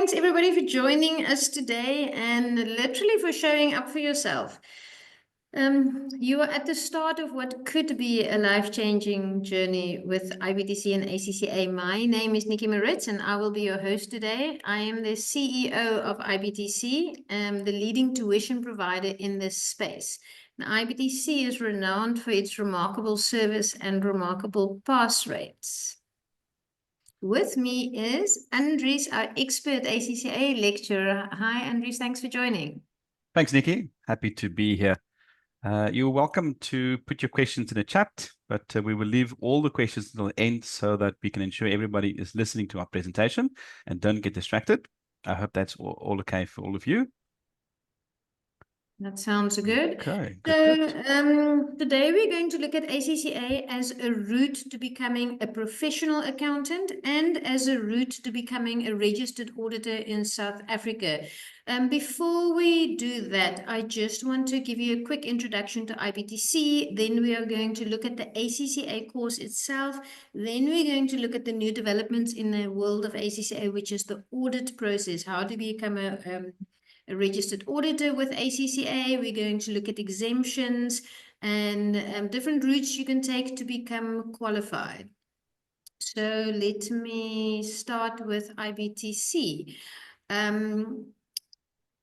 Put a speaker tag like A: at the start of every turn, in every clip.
A: thanks everybody for joining us today and literally for showing up for yourself. You are at the start of what could be a life-changing journey with IBTC and ACCA. My name is Nikki Maritz and I will be your host today. I am the CEO of IBTC, the leading tuition provider in this space. Now, IBTC is renowned for its remarkable service and remarkable pass rates. With me is Andries, our expert ACCA lecturer. Hi, Andries. Thanks for joining.
B: Thanks, Nikki. Happy to be here. You're welcome to put your questions in the chat, but we will leave all the questions until the end so that we can ensure everybody is listening to our presentation and don't get distracted. I hope that's all okay for all of you.
A: That sounds good.
B: Okay,
A: good. Today we're going to look at ACCA as a route to becoming a professional accountant and as a route to becoming a registered auditor in South Africa. Before we do that, I just want to give you a quick introduction to IBTC. Then we are going to look at the ACCA course itself. Then we're going to look at the new developments in the world of ACCA, which is the audit process, how to become a registered auditor with ACCA. We're going to look at exemptions and different routes you can take to become qualified. So let me start with IBTC.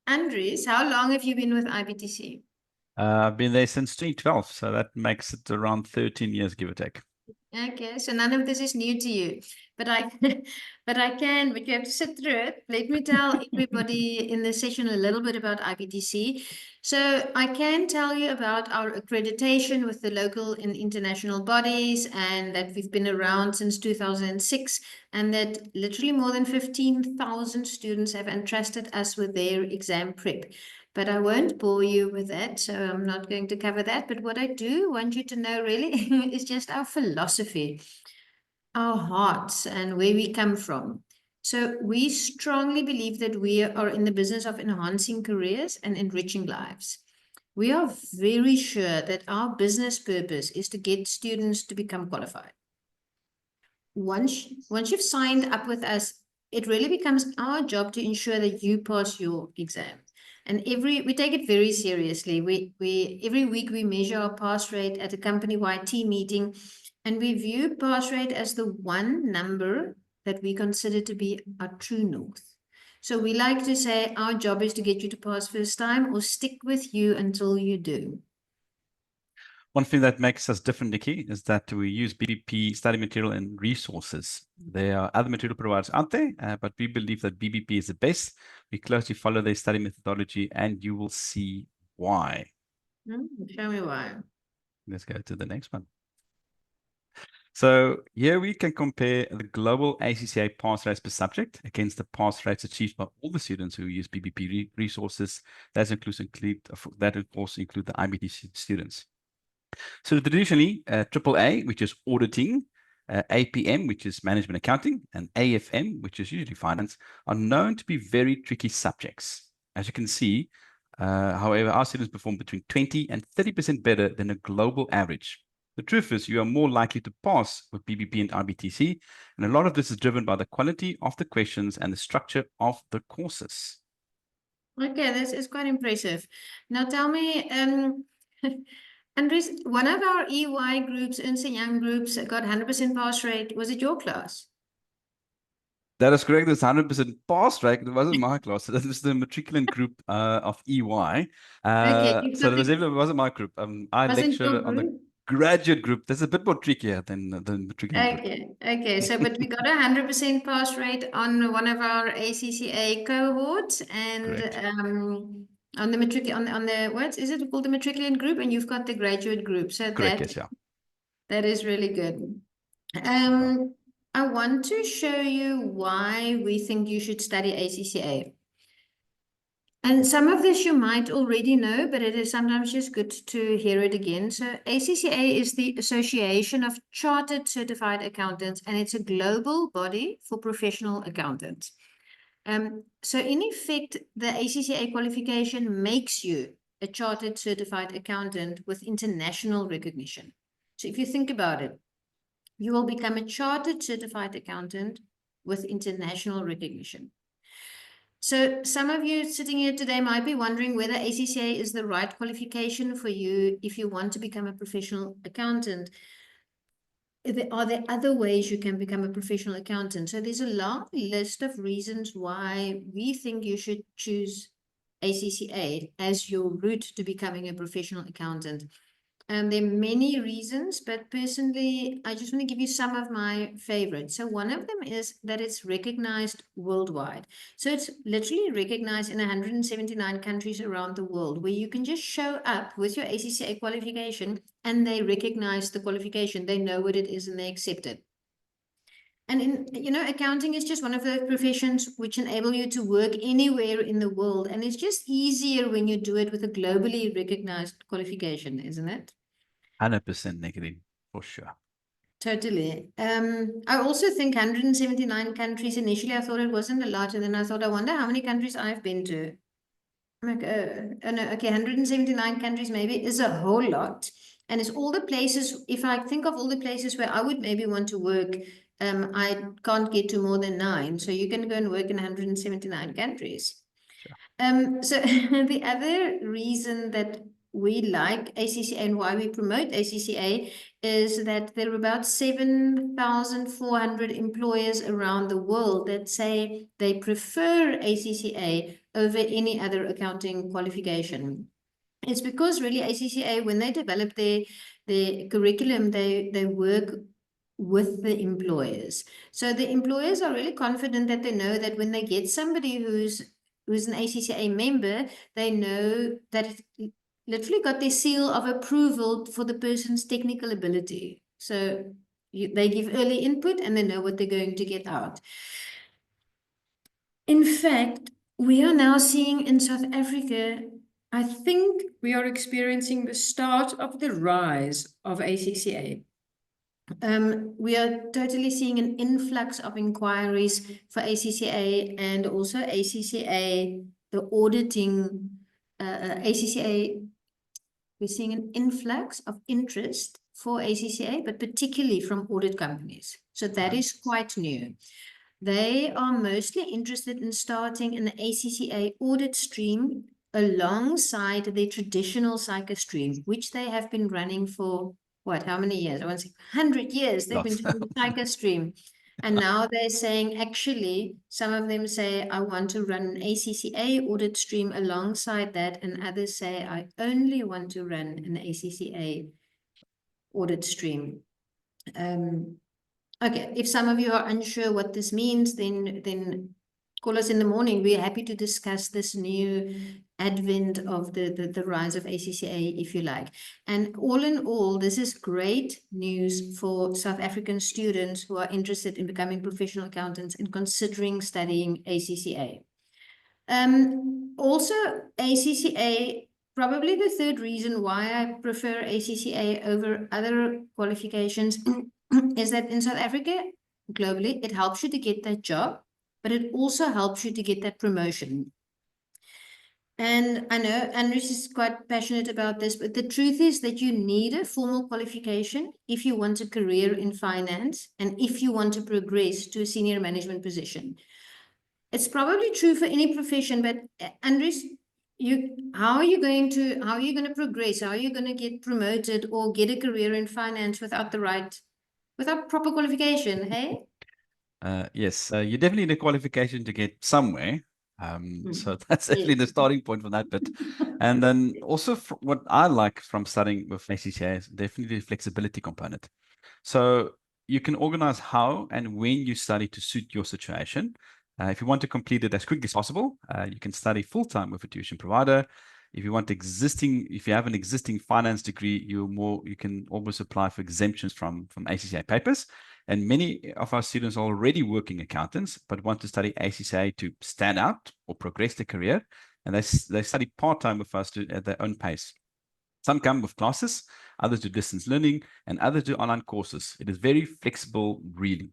A: Andries, how long have you been with IBTC?
B: I've been there since 2012, so that makes it around 13 years, give or take.
A: Okay, so none of this is new to you, but but you have to sit through it. Let me tell everybody in this session a little bit about IBTC. So I can tell you about our accreditation with the local and international bodies, and that we've been around since 2006, and that literally more than 15,000 students have entrusted us with their exam prep. But I won't bore you with that, so I'm not going to cover that. But what I do want you to know really is just our philosophy, our hearts, and where we come from. So we strongly believe that we are in the business of enhancing careers and enriching lives. We are very sure that our business purpose is to get students to become qualified. Once you've signed up with us, it really becomes our job to ensure that you pass your exam. And we take it very seriously. Every week we measure our pass rate at a company-wide team meeting, and we view pass rate as the one number that we consider to be our true north. So we like to say our job is to get you to pass first time or stick with you until you do.
B: One thing that makes us different, Nikki, is that we use BBP study material and resources. There are other material providers out there, but we believe that BBP is the best. We closely follow their study methodology, and you will see why.
A: Show me why.
B: Let's go to the next one. So here we can compare the global ACCA pass rates per subject against the pass rates achieved by all the students who use BBP resources. That of course include the IBTC students. So traditionally, AAA, which is auditing, APM, which is management accounting, and AFM, which is usually finance, are known to be very tricky subjects. As you can see, however, our students perform between 20 and 30% better than a global average. The truth is, you are more likely to pass with BBP and IBTC, and a lot of this is driven by the quality of the questions and the structure of the courses.
A: Okay, this is quite impressive. Now tell me, Andries, one of our EY groups, Ernst & Young groups, got 100% pass rate. Was it your class?
B: That is correct. It's 100% pass rate. It wasn't my class. That was the matriculant group of EY.
A: Okay,
B: so it wasn't my group. I lecture on the graduate group. That's a bit more trickier than the matriculant group.
A: Okay. So, but we got 100% pass rate on one of our ACCA cohorts, and on the what is it called, the matriculant group, and you've got the graduate group. So that is really good. I want to show you why we think you should study ACCA. And some of this you might already know, but it is sometimes just good to hear it again. So ACCA is the Association of Chartered Certified Accountants, and it's a global body for professional accountants. So in effect, the ACCA qualification makes you a chartered certified accountant with international recognition. So if you think about it, you will become a chartered certified accountant with international recognition. So some of you sitting here today might be wondering whether ACCA is the right qualification for you if you want to become a professional accountant. Are there other ways you can become a professional accountant? So there's a long list of reasons why we think you should choose ACCA as your route to becoming a professional accountant. There are many reasons, but personally, I just want to give you some of my favorites. So one of them is that it's recognized worldwide. So it's literally recognized in 179 countries around the world, where you can just show up with your ACCA qualification and they recognize the qualification. They know what it is and they accept it. And accounting is just one of those professions which enable you to work anywhere in the world. And it's just easier when you do it with a globally recognized qualification, isn't it?
B: 100% negative, for sure.
A: Totally. I also think 179 countries, initially I thought it wasn't a lot. And then I thought, I wonder how many countries I've been to. I'm like, oh no, okay, 179 countries maybe is a whole lot. And it's all the places, if I think of all the places where I would maybe want to work, I can't get to more than 9. So you can go and work in 179 countries.
B: Sure.
A: So the other reason that we like ACCA and why we promote ACCA is that there are about 7,400 employers around the world that say they prefer ACCA over any other accounting qualification. It's because really ACCA, when they develop their curriculum, they work with the employers. So the employers are really confident that they know that when they get somebody who's an ACCA member, they know that it literally got their seal of approval for the person's technical ability. So they give early input and they know what they're going to get out. In fact, we are now seeing in South Africa, I think we are experiencing the start of the rise of ACCA. We are totally seeing an influx of inquiries for ACCA and also ACCA, the auditing, ACCA, we're seeing an influx of interest for ACCA, but particularly from audit companies. So that is quite new. They are mostly interested in starting an ACCA audit stream alongside their traditional SAICA stream, which they have been running for what, how many years? I want to say 100 years. They've been doing the SAICA stream. And now they're saying, actually, some of them say, I want to run an ACCA audit stream alongside that. And others say, I only want to run an ACCA audit stream. Okay, if some of you are unsure what this means, then call us in the morning. We're happy to discuss this new advent of the rise of ACCA, if you like. And all in all, this is great news for South African students who are interested in becoming professional accountants and considering studying ACCA. Also, ACCA, probably the third reason why I prefer ACCA over other qualifications is that in South Africa, globally, it helps you to get that job, but it also helps you to get that promotion. And I know Andres is quite passionate about this, but the truth is that you need a formal qualification if you want a career in finance and if you want to progress to a senior management position. It's probably true for any profession, but Andres, how are you going to progress? How are you going to get promoted or get a career in finance without proper qualification? Hey?
B: Yes, you definitely need a qualification to get somewhere. So that's definitely the starting point for that bit. And then also what I like from studying with ACCA is definitely the flexibility component. So you can organize how and when you study to suit your situation. If you want to complete it as quickly as possible, you can study full-time with a tuition provider. If you have an existing finance degree, you can always apply for exemptions from ACCA papers. And many of our students are already working accountants, but want to study ACCA to stand out or progress their career. And they study part-time with us at their own pace. Some come with classes, others do distance learning, and others do online courses. It is very flexible, really.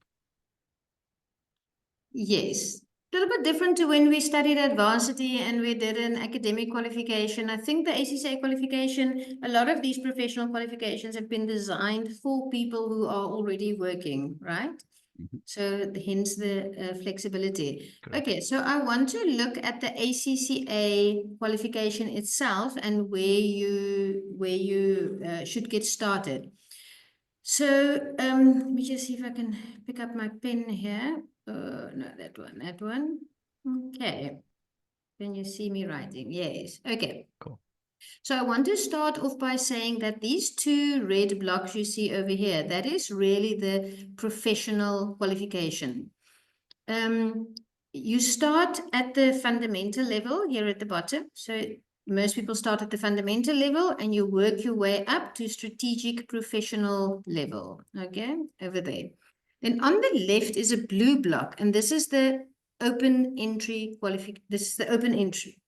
A: Yes. A little bit different to when we studied at varsity and we did an academic qualification. I think the ACCA qualification, a lot of these professional qualifications have been designed for people who are already working, right? So hence the flexibility.
B: Correct.
A: Okay, so I want to look at the ACCA qualification itself and where you should get started. So let me just see if I can pick up my pen here. No, that one. Okay. Can you see me writing? Yes. Okay.
B: Cool.
A: So I want to start off by saying that these two red blocks you see over here, that is really the professional qualification. You start at the fundamental level here at the bottom. So most people start at the fundamental level and you work your way up to strategic professional level. Okay, over there. Then on the left is a blue block, and this is the open entry qualification. This is the open entry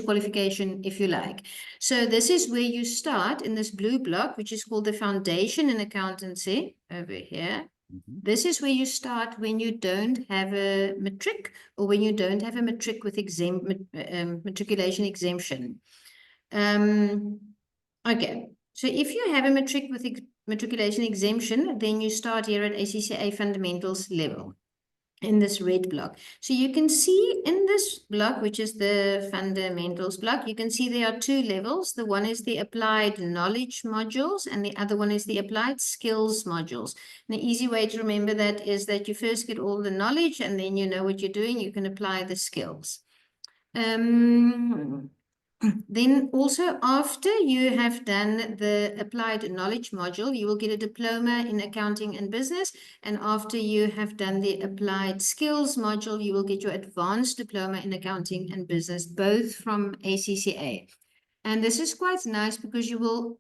A: qualification, if you like. So this is where you start in this blue block, which is called the foundation in accountancy over here. This is where you start when you don't have a matric or when you don't have a matric with matriculation exemption. Okay, so if you have a matric with matriculation exemption, then you start here at ACCA fundamentals level in this red block. So you can see in this block, which is the fundamentals block, you can see there are two levels. The one is the applied knowledge modules and the other one is the applied skills modules. And the easy way to remember that is that you first get all the knowledge and then you know what you're doing, you can apply the skills. Then also after you have done the applied knowledge module, you will get a diploma in accounting and business. And after you have done the applied skills module, you will get your advanced diploma in accounting and business, both from ACCA. And this is quite nice because you will,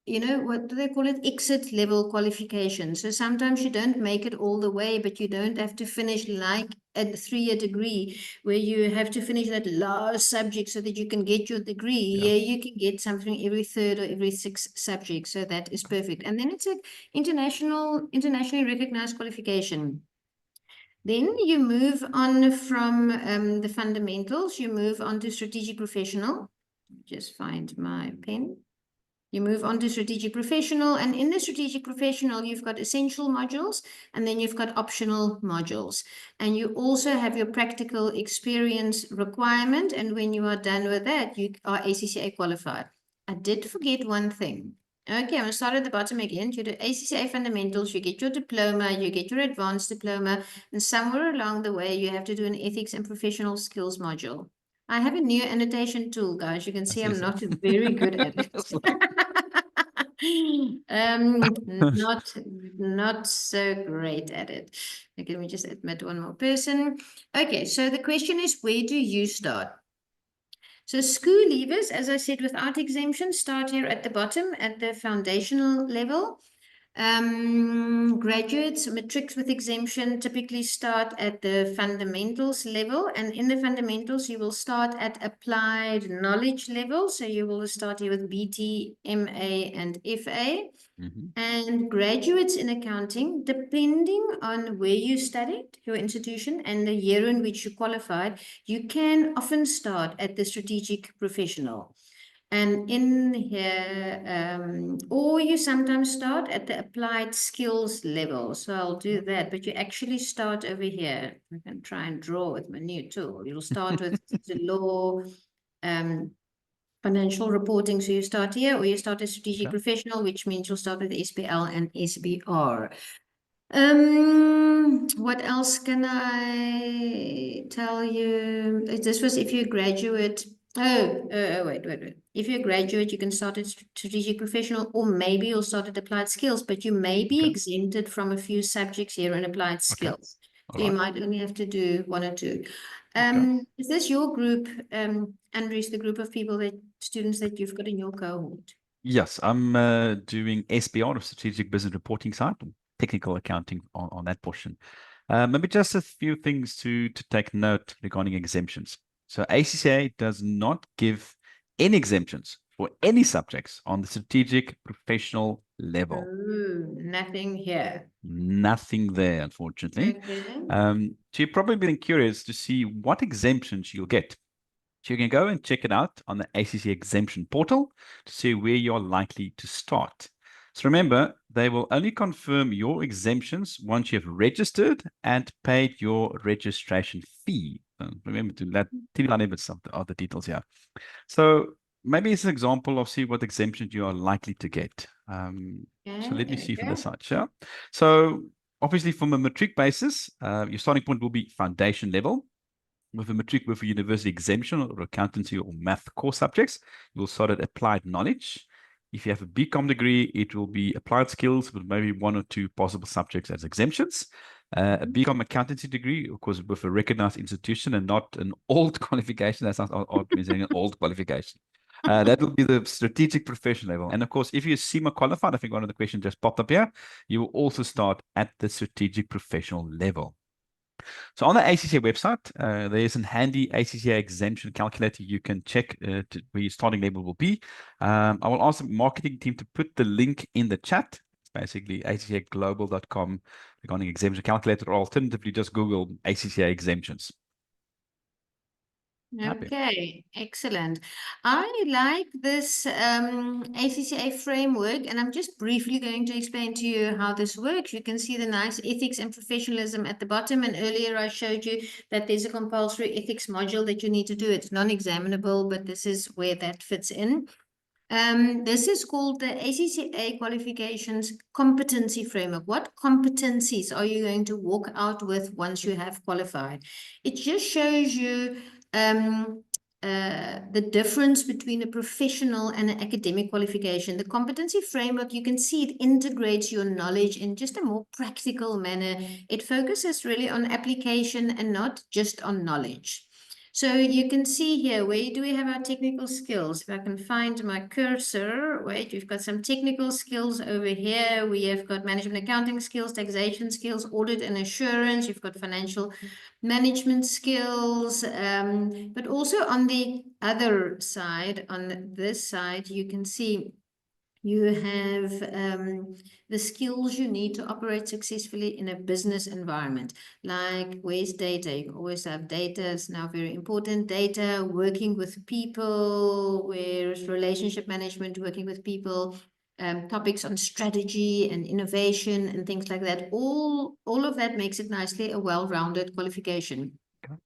A: you know, what do they call it? Exit level qualification. So sometimes you don't make it all the way, but you don't have to finish like a 3-year degree where you have to finish that last subject so that you can get your degree. Yeah, you can get something every 3rd or every 6th subject. So that is perfect. And then it's an internationally recognized qualification. Then you move on from the fundamentals, you move on to strategic professional. Just find my pen. You move on to strategic professional, and in the strategic professional, you've got essential modules, and then you've got optional modules. And you also have your practical experience requirement, and when you are done with that, you are ACCA qualified. I did forget one thing. Okay, I'm going to start at the bottom again. You do ACCA fundamentals, you get your diploma, you get your advanced diploma, and somewhere along the way, you have to do an ethics and professional skills module. I have a new annotation tool, guys. You can see I'm not very good at it. Not so great at it. Okay, let me just admit one more person. Okay, so the question is, where do you start? So school leavers, as I said, without exemption, start here at the bottom at the foundational level. Graduates, matrics with exemption typically start at the fundamentals level, and in the fundamentals you will start at applied knowledge level. So you will start here with BT, MA, and FA. And graduates in accounting, depending on where you studied, your institution, and the year in which you qualified, you can often start at the strategic professional. And in here, or you sometimes start at the applied skills level. So I'll do that, but you actually start over here. I can try and draw with my new tool. You'll start with the law, financial reporting. So you start here, or you start as strategic professional, which means you'll start with SPL and SBR. What else can I tell you? This was if you graduate. Wait. If you're a graduate, you can start at strategic professional, or maybe you'll start at applied skills, but you may be exempted from a few subjects here in applied skills. So you might only have to do 1 or 2. Is this your group, Andres, the group of students that you've got in your cohort?
B: Yes, I'm doing SBR, of Strategic Business Reporting side, technical accounting on that portion. Maybe just a few things to take note regarding exemptions. So ACCA does not give any exemptions for any subjects on the strategic professional level.
A: Ooh, nothing here.
B: Nothing there, unfortunately.
A: Okay.
B: So you're probably been curious to see what exemptions you'll get. So you can go and check it out on the ACCA exemption portal to see where you're likely to start. So remember, they will only confirm your exemptions once you have registered and paid your registration fee. Remember to let bits of the details here. So maybe it's an example of see what exemptions you are likely to get. So let me see for the such. Yeah. So obviously from a matric basis, your starting point will be foundation level. With a matric with a university exemption or accountancy or math core subjects, you'll start at applied knowledge. If you have a BCom degree, it will be applied skills with maybe 1 or 2 possible subjects as exemptions. A BCom accountancy degree, of course, with a recognized institution and not an old qualification. That sounds odd, saying an old qualification. That will be the strategic profession level. And of course, if you're SEMA qualified, I think one of the questions just popped up here, you will also start at the strategic professional level. So on the ACCA website, there is a handy ACCA exemption calculator you can check where your starting level will be. I will ask the marketing team to put the link in the chat. It's basically accaglobal.com regarding exemption calculator, or alternatively just Google ACCA exemptions.
A: Okay, excellent. I like this ACCA framework, and I'm just briefly going to explain to you how this works. You can see the nice ethics and professionalism at the bottom, and earlier I showed you that there's a compulsory ethics module that you need to do. It's non-examinable, but this is where that fits in. This is called the ACCA qualifications competency framework. What competencies are you going to walk out with once you have qualified? It just shows you the difference between a professional and an academic qualification. The competency framework, you can see it integrates your knowledge in just a more practical manner. It focuses really on application and not just on knowledge. So you can see here, where do we have our technical skills? If I can find my cursor, wait, we've got some technical skills over here. We have got management accounting skills, taxation skills, audit and assurance. You've got financial management skills, but also on the other side, on this side, you can see you have the skills you need to operate successfully in a business environment. Like, where's data? You always have data. It's now very important. Data, working with people, where's relationship management, working with people, topics on strategy and innovation and things like that. All of that makes it nicely a well-rounded qualification.
B: Okay.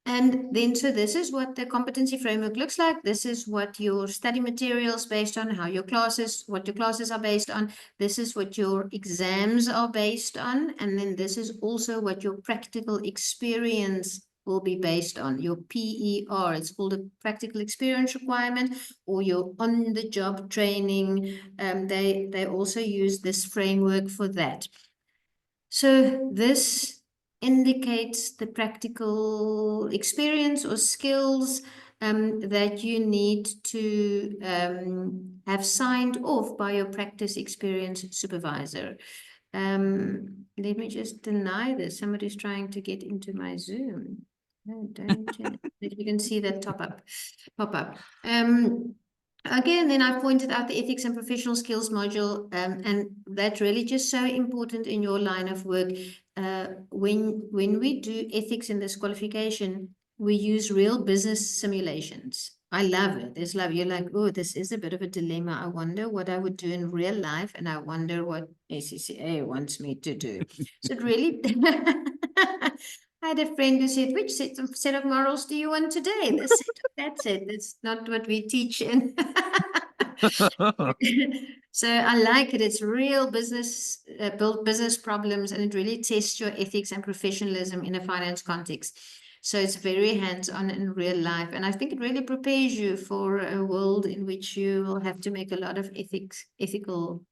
A: And then, so this is what the competency framework looks like. This is what your study materials based on, what your classes are based on. This is what your exams are based on. And then this is also what your practical experience will be based on, your PER. It's called a practical experience requirement, or your on-the-job training. They also use this framework for that. So this indicates the practical experience or skills that you need to have signed off by your practice experience supervisor. Let me just deny this. Somebody's trying to get into my Zoom. No, don't you? If you can see that pop up. Again, then I pointed out the ethics and professional skills module, and that's really just so important in your line of work. When we do ethics in this qualification, we use real business simulations. I love it. It's like, you're like, oh, this is a bit of a dilemma. I wonder what I would do in real life, and I wonder what ACCA wants me to do. So it really... I had a friend who said, which set of morals do you want today? This set or that set? That's not what we teach in. So I like it. It's real business, build business problems, and it really tests your ethics and professionalism in a finance context. So it's very hands-on in real life. And I think it really prepares you for a world in which you will have to make a lot of ethical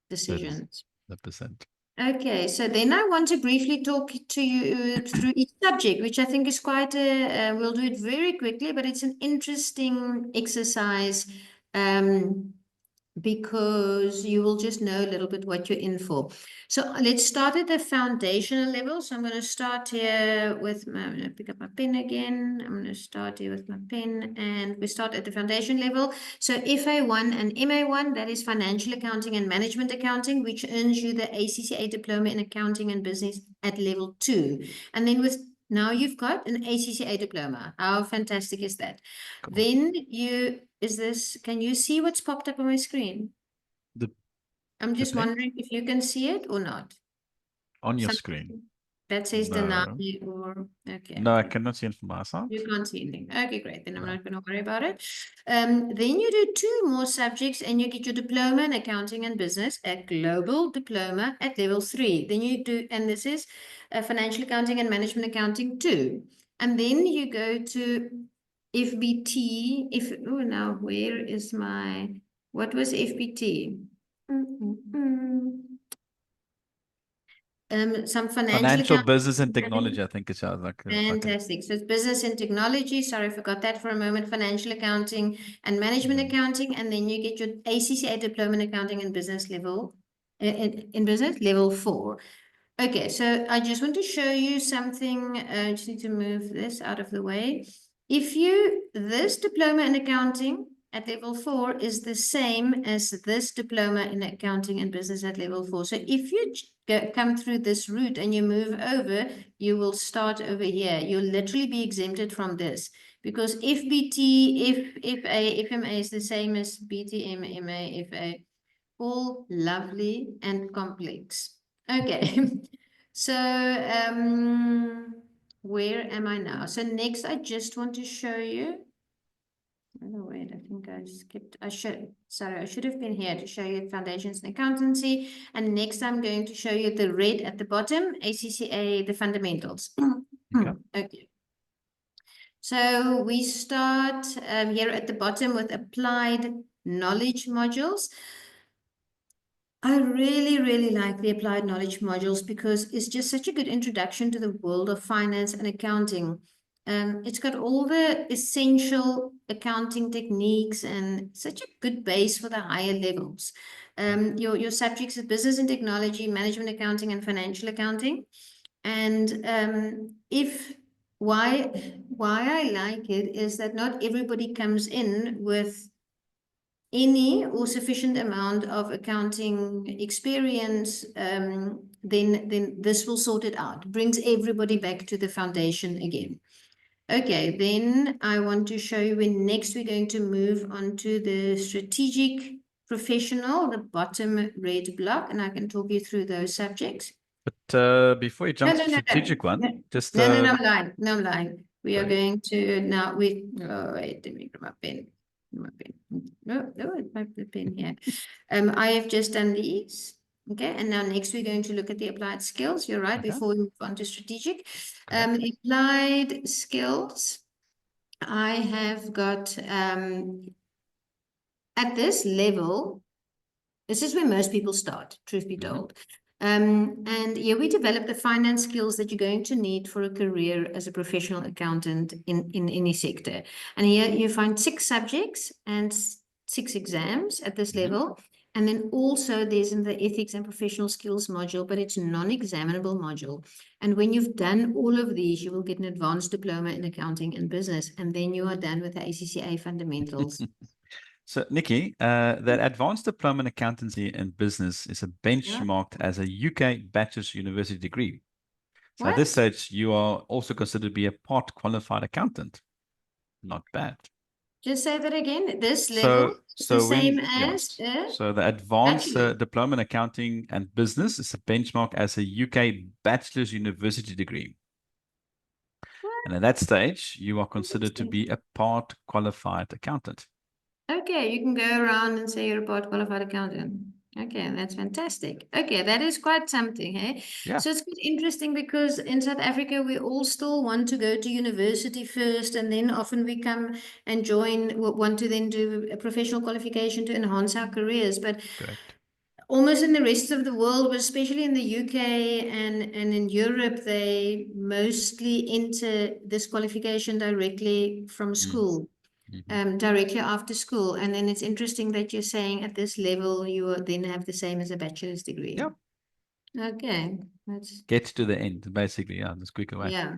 A: decisions.
B: 100%.
A: Okay, so then I want to briefly talk to you through each subject, which I think is quite we'll do it very quickly, but it's an interesting exercise because you will just know a little bit what you're in for. So let's start at the foundational level. So I'm going to start here with I'm going to pick up my pen again. I'm going to start here with my pen, and we start at the foundation level. So FA1 and MA1, that is financial accounting and management accounting, which earns you the ACCA diploma in accounting and business at level 2. And then now you've got an ACCA diploma. How fantastic is that? Then can you see what's popped up on my screen? I'm just
B: Perfect.
A: wondering if you can see it or not.
B: On your
A: Something
B: screen.
A: that says deny
B: No.
A: or okay.
B: No, I cannot see it from my side.
A: You can't see anything. Okay, great. Then I'm
B: No.
A: not going to worry about it. Then you do 2 more subjects and you get your diploma in accounting and business, a global diploma at level 3. Then you do, and this is financial accounting and management accounting 2. And then you go to FBT. Oh, now where is my, what was FBT? Some financial
B: Financial
A: accounting.
B: business and technology, I think it sounds like.
A: Fantastic. So it's business and technology. Sorry, I forgot that for a moment. Financial accounting and management accounting. And then you get your ACCA diploma in accounting and business level, in business level 4. Okay, so I just want to show you something. I just need to move this out of the way. This diploma in accounting at level 4 is the same as this diploma in accounting and business at level 4. So if you come through this route and you move over, you will start over here. You'll literally be exempted from this because FBT, FA, FMA is the same as BTM, MA, FA, all lovely and complex. Okay, so where am I now? So next, I just want to show you. Oh, wait, I think I skipped. I should have been here to show you foundations in accountancy. And next, I'm going to show you the red at the bottom, ACCA, the fundamentals.
B: Okay.
A: Okay. So we start here at the bottom with applied knowledge modules. I really, really like the applied knowledge modules because it's just such a good introduction to the world of finance and accounting. It's got all the essential accounting techniques and such a good base for the higher levels. Your subjects are business and technology, management accounting, and financial accounting. And why I like it is that not everybody comes in with any or sufficient amount of accounting experience, then this will sort it out. Brings everybody back to the foundation again. Okay, then I want to show you when next we're going to move on to the strategic professional, the bottom red block, and I can talk you through those subjects.
B: But before you jump to the
A: No.
B: strategic one, just
A: No, I'm lying. No, I'm lying. We are
B: Right.
A: going to now. Wait, let me grab my pen. My pen. No, the pen here. I have just done these. Okay, and now next we're going to look at the applied skills. You're right.
B: Okay.
A: Before we move on to strategic,
B: Correct.
A: applied skills. I have got at this level. This is where most people start, truth be told. And here we develop the finance skills that you're going to need for a career as a professional accountant in any sector. And here you find 6 subjects and 6 exams at this level. And then also there's in the ethics and professional skills module, but it's non-examinable module. And when you've done all of these, you will get an advanced diploma in accounting and business. And then you are done with the ACCA fundamentals.
B: So, Nikki, that advanced diploma in accountancy and business is a benchmarked as a UK bachelor's university degree. So at this stage, you are also considered to be a part qualified accountant. Not bad.
A: Just say that again. This level is the same as
B: so the advanced diploma in accounting and business is a benchmark as a UK bachelor's university degree. And at that stage, you are considered to be a part qualified accountant.
A: Okay, you can go around and say you're a part qualified accountant. Okay, that's fantastic. Okay, that is quite something, hey?
B: Yeah.
A: So it's quite interesting because in South Africa, we all still want to go to university first, and then often we come and want to then do a professional qualification to enhance our careers. But
B: correct.
A: Almost in the rest of the world, but especially in the UK and in Europe, they mostly enter this qualification directly from school. Directly after school. And then it's interesting that you're saying at this level, you will then have the same as a bachelor's degree.
B: Yep.
A: Okay.
B: Get to the end, basically. Yeah, this quicker way.
A: Yeah.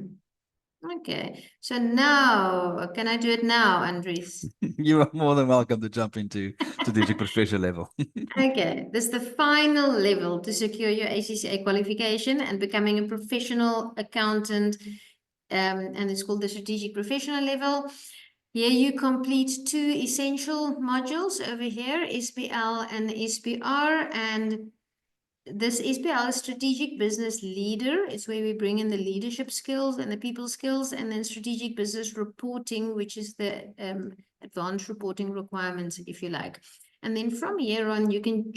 A: Okay. So now, can I do it now, Andres?
B: You are more than welcome to jump into strategic professional level.
A: Okay. This is the final level to secure your ACCA qualification and becoming a professional accountant. And it's called the strategic professional level. Here you complete 2 essential modules over here, SPL and SPR, and this SPL is Strategic Business Leader. It's where we bring in the leadership skills and the people skills, and then Strategic Business Reporting, which is the advanced reporting requirements, if you like. And then from here on, you can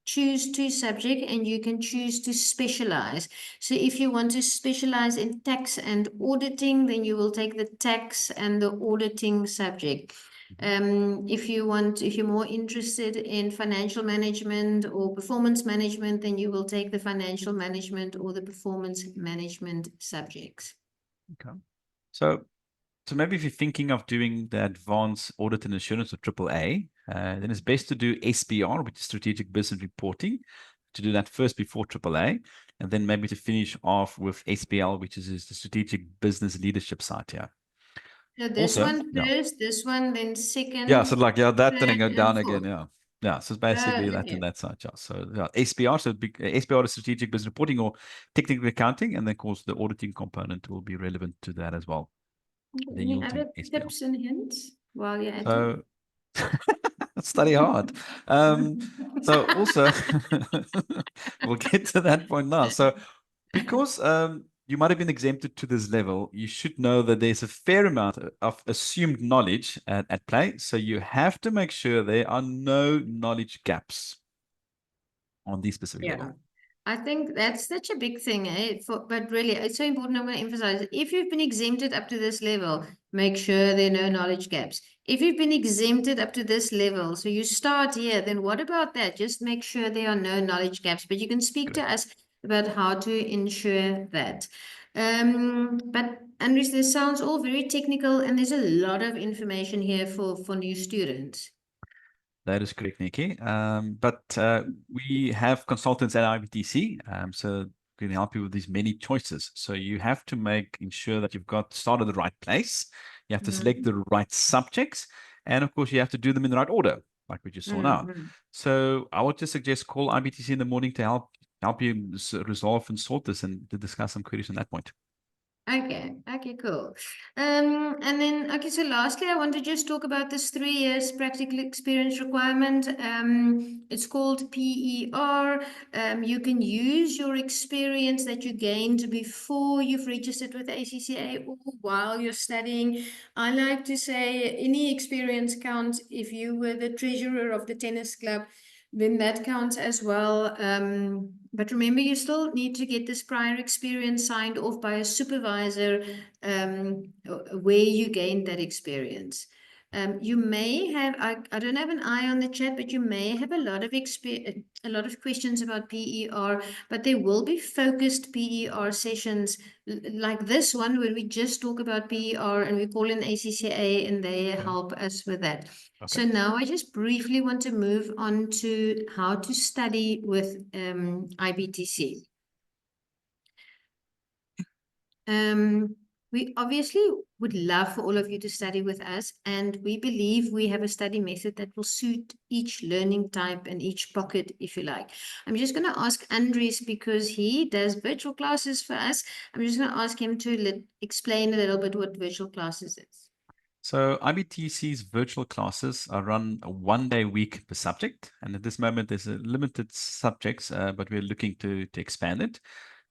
A: choose to subject, and you can choose to specialize. So if you want to specialize in tax and auditing, then you will take the tax and the auditing subject. If you're more interested in financial management or performance management, then you will take the financial management or the performance management subjects.
B: Okay. So maybe if you're thinking of doing the advanced audit and assurance or AAA, then it's best to do SBR, which is strategic business reporting, to do that first before AAA, and then maybe to finish off with SBL, which is the strategic business leadership side here.
A: So this
B: Also,
A: one first, this one then second.
B: Yeah, so like, that then go
A: third,
B: down
A: and
B: again,
A: fourth.
B: Yeah, so it's basically that
A: Okay.
B: and that side, yeah. So yeah, SBR, so SBR is strategic business reporting or technical accounting, and then of course the auditing component will be relevant to that as well. Then
A: Any
B: you'll do
A: other
B: SBR.
A: tips and hints while you're at it?
B: So study hard. So also we'll get to that point now. So because you might have been exempted to this level, you should know that there's a fair amount of assumed knowledge at play. So you have to make sure there are no knowledge gaps on this specific level.
A: I think that's such a big thing, but really, it's so important. I'm going to emphasize, if you've been exempted up to this level, make sure there are no knowledge gaps. If you've been exempted up to this level, so you start here, then what about that? Just make sure there are no knowledge gaps. But you can speak to us about how to ensure that. But Andries, this sounds all very technical, and there's a lot of information here for new students.
B: That is correct, Nikki. But we have consultants at IBTC, so can help you with these many choices. So you have to ensure that you've got started the right place. You have to select the right subjects, and of course you have to do them in the right order, like we just saw now. So I would just suggest call IBTC in the morning to help you resolve and sort this and to discuss some queries on that point.
A: Okay, cool. And then, okay, so lastly, I want to just talk about this 3 years practical experience requirement. It's called PER. You can use your experience that you gained before you've registered with ACCA or while you're studying. I like to say any experience counts. If you were the treasurer of the tennis club, then that counts as well. But remember, you still need to get this prior experience signed off by a supervisor where you gained that experience. You may have, I don't have an eye on the chat, but you may have a lot of questions about PER, but there will be focused PER sessions like this one where we just talk about PER and we call in ACCA and they help us with that.
B: Okay.
A: So now I just briefly want to move on to how to study with IBTC. We obviously would love for all of you to study with us, and we believe we have a study method that will suit each learning type and each pocket, if you like. I'm just going to ask Andries, because he does virtual classes for us, I'm just going to ask him to explain a little bit what virtual classes is.
B: So IBTC's virtual classes are run a 1 day a week per subject. And at this moment, there's a limited subjects, but we're looking to expand it.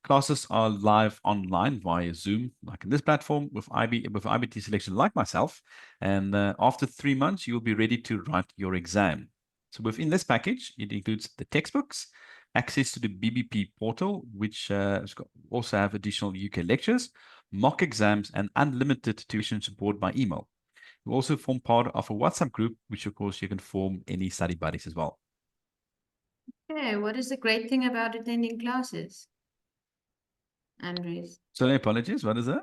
B: Classes are live online via Zoom, like in this platform with IBT selection, like myself. And after 3 months, you'll be ready to write your exam. So within this package, it includes the textbooks, access to the BBP portal, which also have additional UK lectures, mock exams, and unlimited tuition support by email. You also form part of a WhatsApp group, which of course you can form any study buddies as well.
A: Okay, what is the great thing about attending classes, Andries?
B: So apologies, what is that?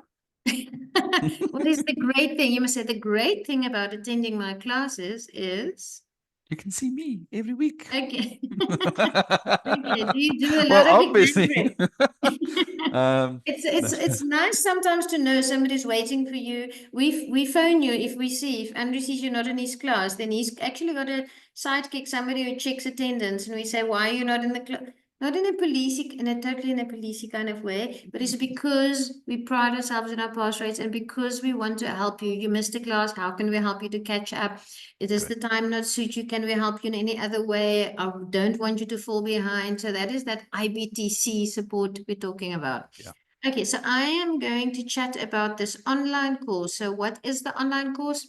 A: What is the great thing? You must say the great thing about attending my classes is
B: you can see me every week.
A: Okay. Okay. Do you do a lot
B: Well,
A: of
B: obviously.
A: It's nice sometimes to know somebody's waiting for you. We phone you if we see if Andrew sees you're not in his class, then he's actually got a sidekick, somebody who checks attendance, and we say, why are you not in the class? not in a totally in a policey kind of way, but it's because we pride ourselves in our pass rates and because we want to help you. You missed a class, how can we help you to catch up? Does the time not suit you? Can we help you in any other way? I don't want you to fall behind. So that is that IBTC support we're talking about.
B: Yeah.
A: Okay, so I am going to chat about this online course. So what is the online course?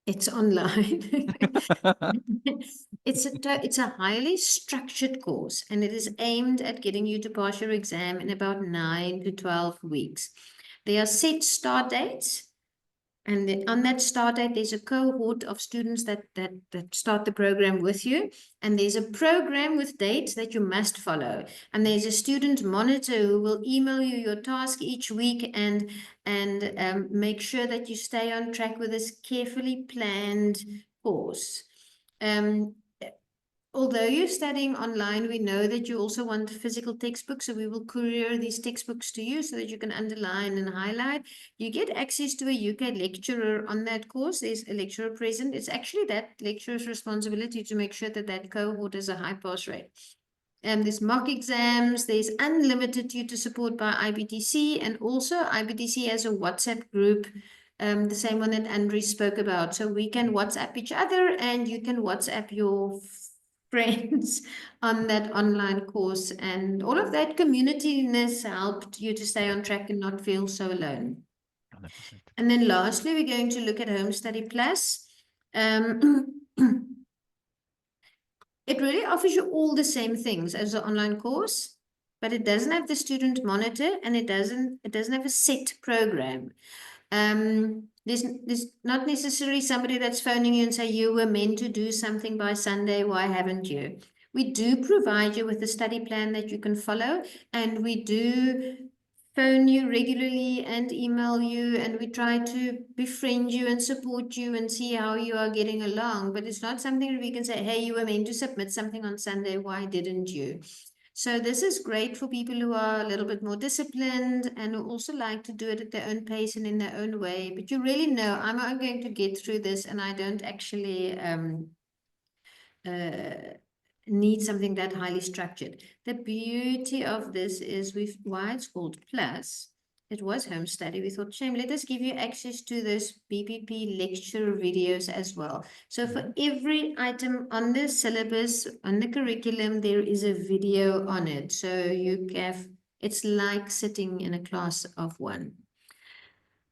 A: It's online. It's a highly structured course, and it is aimed at getting you to pass your exam in about 9 to 12 weeks. There are set start dates, and on that start date, there's a cohort of students that start the program with you. And there's a program with dates that you must follow. And there's a student monitor who will email you your task each week and make sure that you stay on track with this carefully planned course. Although you're studying online, we know that you also want physical textbooks, so we will courier these textbooks to you so that you can underline and highlight. You get access to a UK lecturer on that course. There's a lecturer present. It's actually that lecturer's responsibility to make sure that that cohort has a high pass rate. There's mock exams, there's unlimited tutor support by IBTC, and also IBTC has a WhatsApp group, the same one that Andre spoke about. So we can WhatsApp each other and you can WhatsApp your friends on that online course, and all of that communityness helped you to stay on track and not feel so alone.
B: 100%.
A: And then lastly, we're going to look at Home Study Plus. It really offers you all the same things as the online course, but it doesn't have the student monitor and it doesn't have a set program. There's not necessarily somebody that's phoning you and say you were meant to do something by Sunday, why haven't you? We do provide you with a study plan that you can follow, and we do phone you regularly and email you, and we try to befriend you and support you and see how you are getting along. But it's not something that we can say, hey, you were meant to submit something on Sunday, why didn't you? So this is great for people who are a little bit more disciplined and who also like to do it at their own pace and in their own way. But you really know, I'm going to get through this, and I don't actually need something that highly structured. The beauty of this is why it's called Plus. It was home study. We thought, shame, let us give you access to this BPP lecture videos as well. So for every item on the syllabus, on the curriculum, there is a video on it. So it's like sitting in a class of one.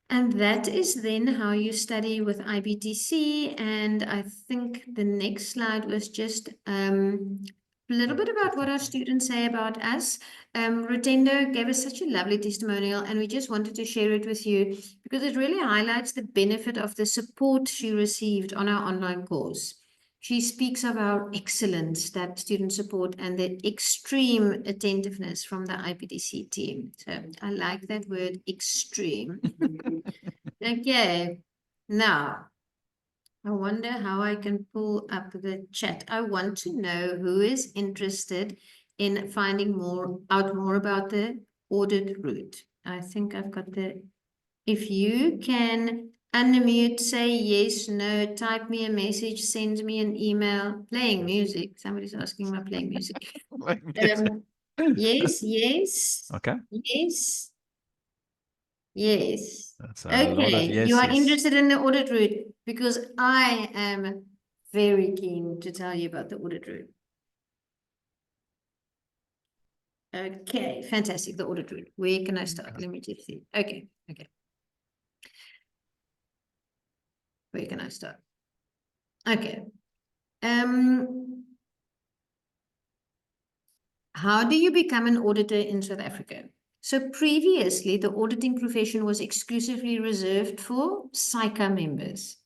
A: And that is then how you study with IBTC. And I think the next slide was just a little bit about what our students say about us. Rotendo gave us such a lovely testimonial, and we just wanted to share it with you because it really highlights the benefit of the support she received on our online course. She speaks of our excellent student support and the extreme attentiveness from the IBTC team. So I like that word, extreme. Okay, now I wonder how I can pull up the chat. I want to know who is interested in finding out more about the audit route. I think I've got if you can unmute, say yes, no, type me a message, send me an email, playing music. Somebody's asking about playing music. Yes, yes.
B: Okay.
A: Yes. Yes.
B: That's
A: a lot of
B: yes,
A: you are
B: yes.
A: interested in the audit route because I am very keen to tell you about the audit route. Okay, fantastic. The audit route. Where can I start? Let me just see. Okay. Where can I start? Okay. How do you become an auditor in South Africa? So previously, the auditing profession was exclusively reserved for SAICA members.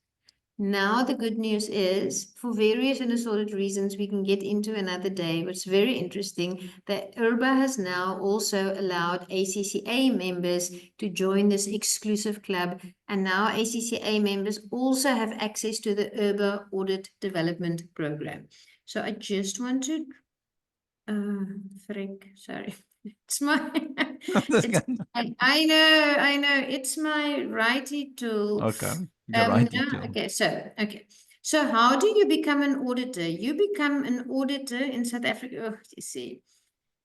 A: Now the good news is, for various and assorted reasons we can get into another day, but it's very interesting that IRBA has now also allowed ACCA members to join this exclusive club, and now ACCA members also have access to the IRBA Audit Development Program. So I just want to, sorry. It's my, I know, it's my righty tool.
B: Okay. Okay,
A: Okay. So how do you become an auditor? You become an auditor in South Africa. Oh, you see,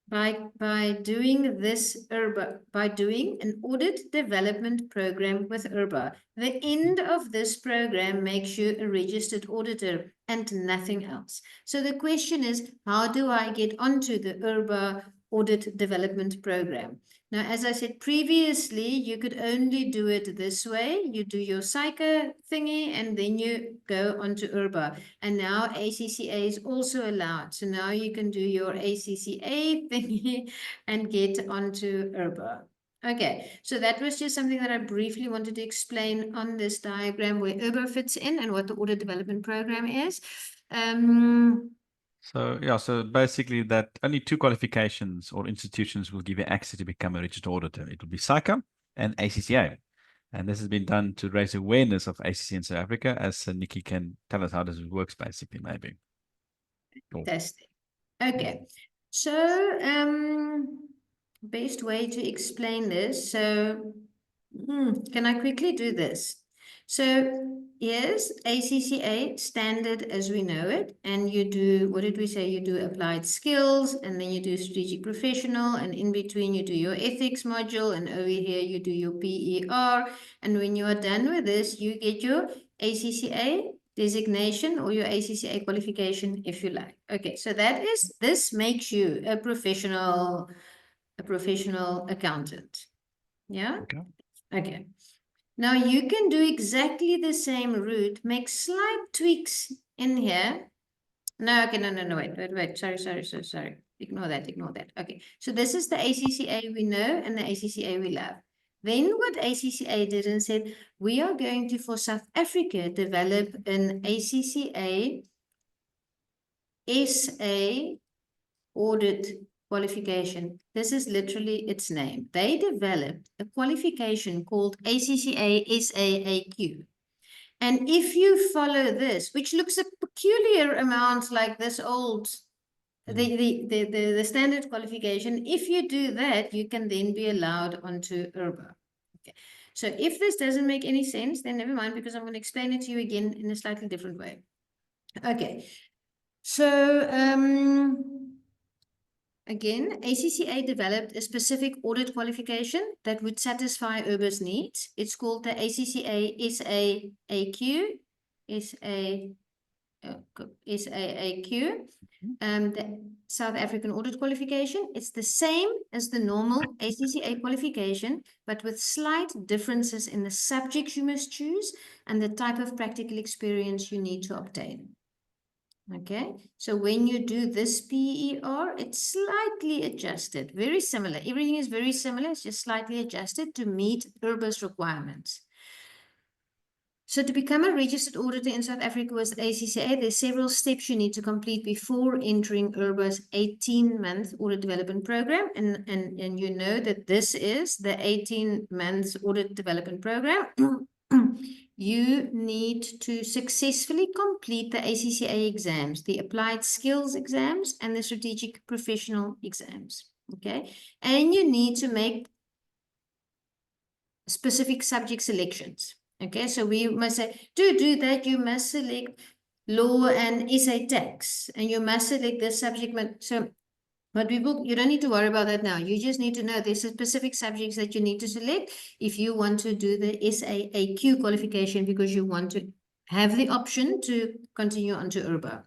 A: by doing this IRBA, by doing an audit development program with IRBA. The end of this program makes you a registered auditor and nothing else. So the question is, how do I get onto the IRBA audit development program? Now, as I said previously, you could only do it this way. You do your ACCA thingy and then you go onto IRBA. And now ACCA is also allowed. So now you can do your ACCA thingy and get onto IRBA. Okay, so that was just something that I briefly wanted to explain on this diagram where IRBA fits in and what the audit development program is.
B: So yeah, so basically that only two qualifications or institutions will give you access to become a registered auditor. It will be ACCA and ACCA. And this has been done to raise awareness of ACCA in South Africa, as Nikki can tell us how this works basically, maybe.
A: Fantastic. Okay, so best way to explain this. So can I quickly do this? So yes, ACCA standard as we know it, and you do, what did we say? You do applied skills, and then you do strategic professional, and in between you do your ethics module, and over here you do your PER, and when you are done with this, you get your ACCA designation or your ACCA qualification if you like. Okay, so this makes you a professional accountant. Yeah?
B: Okay.
A: Okay. Now you can do exactly the same route, make slight tweaks in here. No, okay, no, wait. Sorry. Ignore that. Okay, so this is the ACCA we know and the ACCA we love. Then what ACCA did and said, we are going to, for South Africa, develop an ACCA SA audit qualification. This is literally its name. They developed a qualification called ACCA SAAQ. And if you follow this, which looks a peculiar amount like this old, the standard qualification, if you do that, you can then be allowed onto IRBA. Okay. So if this doesn't make any sense, then never mind, because I'm going to explain it to you again in a slightly different way. Okay. So again, ACCA developed a specific audit qualification that would satisfy IRBA's needs. It's called the ACCA SAAQ, SAAQ, the South African audit qualification. It's the same as the normal ACCA qualification, but with slight differences in the subjects you must choose and the type of practical experience you need to obtain. Okay, so when you do this PER, it's slightly adjusted, very similar. Everything is very similar, it's just slightly adjusted to meet IRBA's requirements. So to become a registered auditor in South Africa with ACCA, there's several steps you need to complete before entering IRBA's 18-month audit development program. And you know that this is the 18-month audit development program. You need to successfully complete the ACCA exams, the applied skills exams, and the strategic professional exams. Okay, and you need to make specific subject selections. Okay, so we must say, to do that, you must select law and SA tax, and you must select this subject. So, but you don't need to worry about that now. You just need to know there's specific subjects that you need to select if you want to do the SAAQ qualification, because you want to have the option to continue on to IRBA.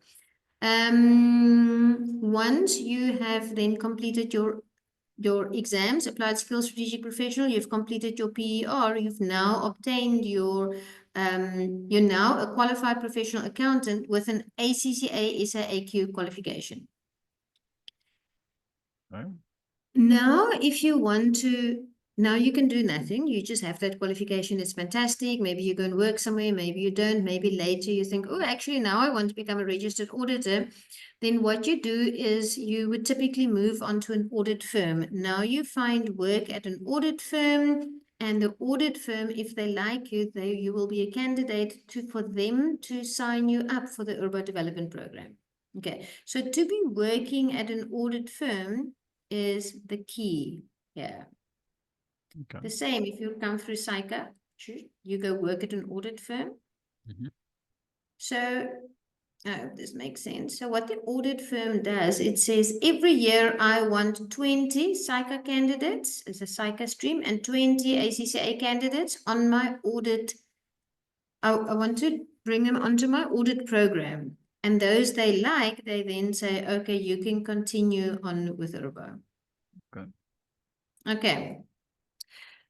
A: Once you have then completed your exams, applied skills, strategic professional, you've completed your PER, you've now obtained your, you're now a qualified professional accountant with an ACCA SAAQ qualification.
B: Right.
A: Now, if you want to, now you can do nothing. You just have that qualification. It's fantastic. Maybe you go and work somewhere. Maybe you don't. Maybe later you think, oh, actually, now I want to become a registered auditor. Then what you do is you would typically move on to an audit firm. Now you find work at an audit firm, and the audit firm, if they like you, you will be a candidate for them to sign you up for the IRBA development program. Okay, so to be working at an audit firm is the key here.
B: Okay.
A: The same, if you come through ACCA, you go work at an audit firm. So I hope this makes sense. So what the audit firm does, it says every year I want 20 SICA candidates as a SICA stream and 20 ACCA candidates on my audit. I want to bring them onto my audit program. And those they like, they then say, okay, you can continue on with Urbo.
B: Okay.
A: Okay.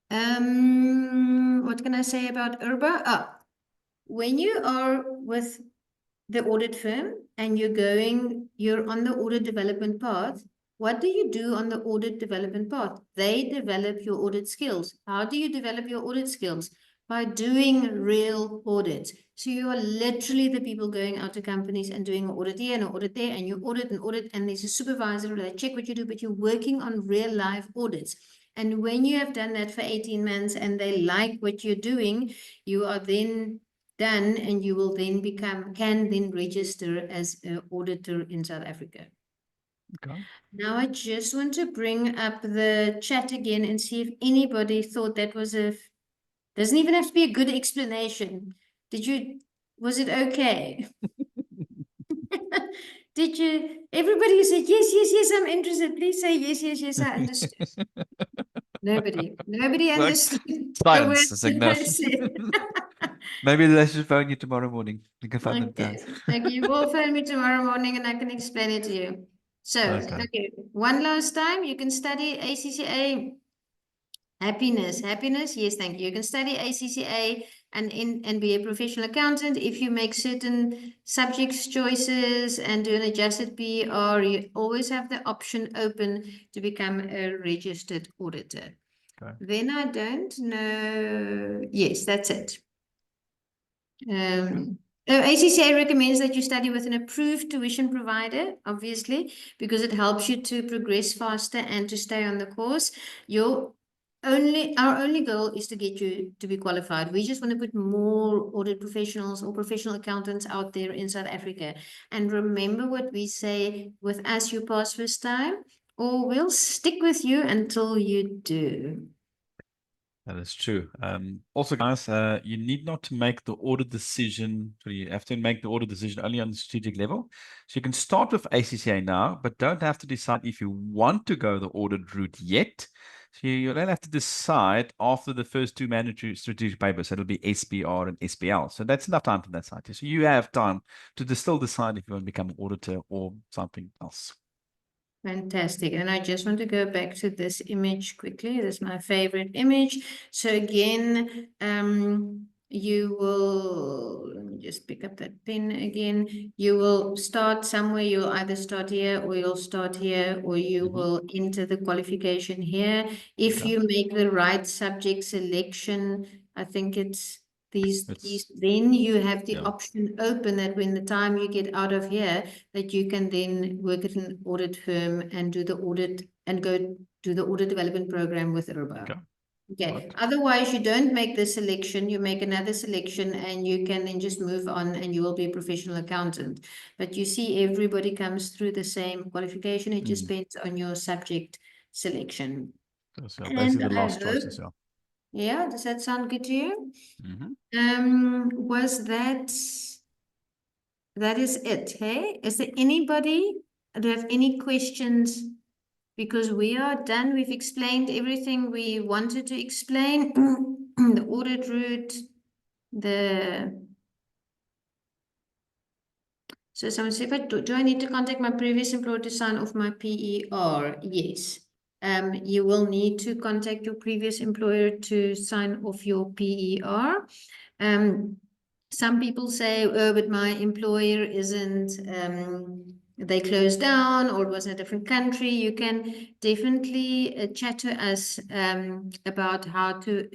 A: What can I say about Urbo? When you are with the audit firm and you're on the audit development path, what do you do on the audit development path? They develop your audit skills. How do you develop your audit skills? By doing real audits. So you are literally the people going out to companies and doing an audit here and an audit there, and you audit, and there's a supervisor, they check what you do, but you're working on real life audits. And when you have done that for 18 months and they like what you're doing, you are then done, and you will then can then register as an auditor in South Africa.
B: Okay.
A: Now I just want to bring up the chat again and see if anybody thought that was doesn't even have to be a good explanation. Was it okay? Everybody who said, yes, I'm interested. Please say yes, I understood. Nobody understood the word
B: Silence.
A: that I said.
B: Maybe they should phone you tomorrow morning. You can phone them
A: Okay,
B: down.
A: okay, you will phone me tomorrow morning and I can explain it to you. So,
B: Okay.
A: okay, one last time, you can study ACCA happiness. Yes, thank you. You can study ACCA and be a professional accountant. If you make certain subjects choices and do an adjusted PR, you always have the option open to become a registered auditor.
B: Okay.
A: Then I don't know. Yes, that's it. ACCA recommends that you study with an approved tuition provider, obviously, because it helps you to progress faster and to stay on the course. Our only goal is to get you to be qualified. We just want to put more audit professionals or professional accountants out there in South Africa. And remember what we say, with us, you pass first time, or we'll stick with you until you do.
B: That is true. Also, guys, you need not to make the audit decision. So you have to make the audit decision only on the strategic level. So you can start with ACCA now, but don't have to decide if you want to go the audit route yet. So you'll then have to decide after the first two mandatory strategic papers. So it'll be SPR and SPL. So that's enough time from that side. So you have time to still decide if you want to become an auditor or something else.
A: Fantastic. And I just want to go back to this image quickly. This is my favorite image. So again, you will, let me just pick up that pen again. You will start somewhere. You'll either start here or you'll start here, or you will enter the qualification here. If you make the right subject selection, I think it's then you have the option open that when the time you get out of here, that you can then work at an audit firm and do the audit and go do the audit development program with Urbo. Okay. Otherwise, you don't make the selection, you make another selection, and you can then just move on and you will be a professional accountant. But you see, everybody comes through the same qualification. It just depends on your subject selection.
B: So basically the last choices,
A: yeah, does that sound good to you? That is it, hey? Is there anybody, do you have any questions? Because we are done. We've explained everything we wanted to explain. The audit route, so someone said, do I need to contact my previous employer to sign off my PER? Yes. You will need to contact your previous employer to sign off your PER. Some people say, oh, but my employer isn't, they closed down or it was in a different country. You can definitely chat to us about how to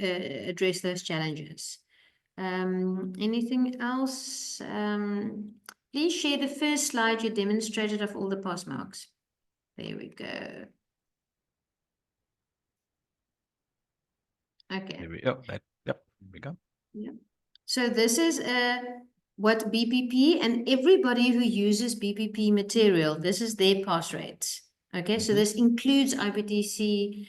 A: address those challenges. Anything else? Please share the first slide you demonstrated of all the pass marks. There we go. Okay.
B: There we go. There we go.
A: Yep. So this is what BPP, and everybody who uses BPP material, this is their pass rates. Okay, so this includes IBTC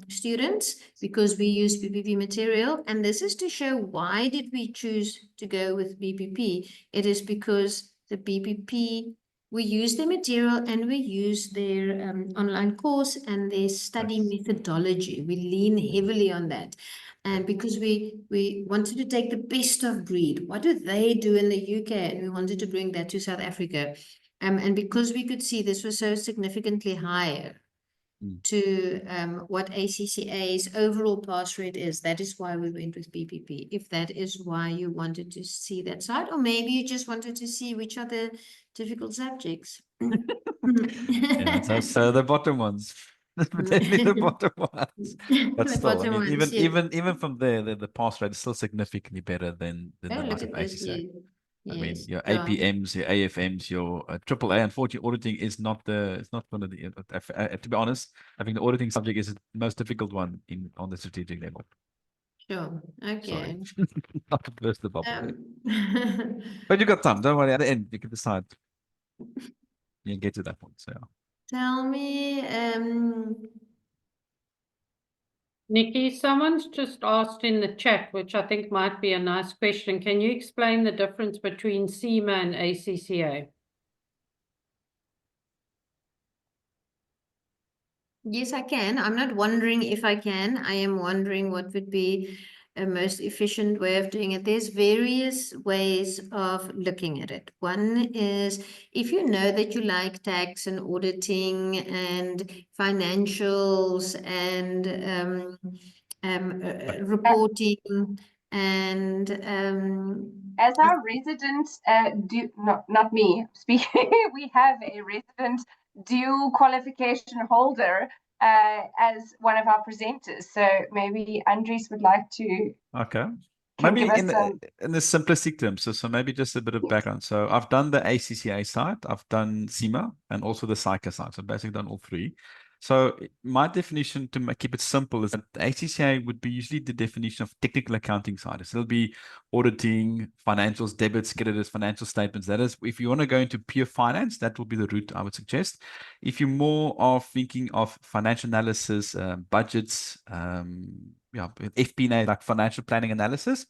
A: students because we use BPP material. And this is to show why did we choose to go with BPP. It is because the BPP, we use their material and we use their online course and their study methodology. We lean heavily on that. And because we wanted to take the best of breed, what do they do in the UK? And we wanted to bring that to South Africa. And because we could see this was so significantly higher to what ACCA's overall pass rate is, that is why we went with BPP. If that is why you wanted to see that side, or maybe you just wanted to see which are the difficult subjects.
B: Yeah, so the bottom ones. Definitely the bottom ones. But
A: The
B: still, I
A: bottom
B: mean,
A: ones, yes.
B: even from there, the pass rate is still significantly better than
A: Oh,
B: the
A: look
B: likes of
A: at this,
B: ACCA.
A: yes.
B: I mean,
A: Yes.
B: your
A: Yeah.
B: APMs, your AFMs, your AAA, unfortunately, auditing is not it's not one of the, to be honest, I think the auditing subject is the most difficult one on the strategic level.
A: Sure.
B: Sorry,
A: Okay.
B: not to burst the bubble there.
A: Um,
B: But you got time. Don't worry. At the end, you can decide. You get to that point. So,
A: tell me,
C: Nikki, someone's just asked in the chat, which I think might be a nice question. Can you explain the difference between CIMA and ACCA?
A: yes, I can. I'm not wondering if I can. I am wondering what would be a most efficient way of doing it. There's various ways of looking at it. One is if you know that you like tax and auditing and financials and reporting and
D: as our resident, not me speaking, we have a resident dual qualification holder as one of our presenters. So maybe Andries would like to
B: okay.
D: can
B: Maybe
D: give us some.
B: in the simplistic terms, so maybe just a bit of background. So I've done the ACCA side, I've done CIMA, and also the ICCA side. So basically done all three. So my definition to keep it simple is that the ACCA would be usually the definition of technical accounting side. So it'll be auditing, financials, debits, creditors, financial statements. That is, if you want to go into pure finance, that will be the route I would suggest. If you're more of thinking of financial analysis, budgets, FP&A, like financial planning analysis,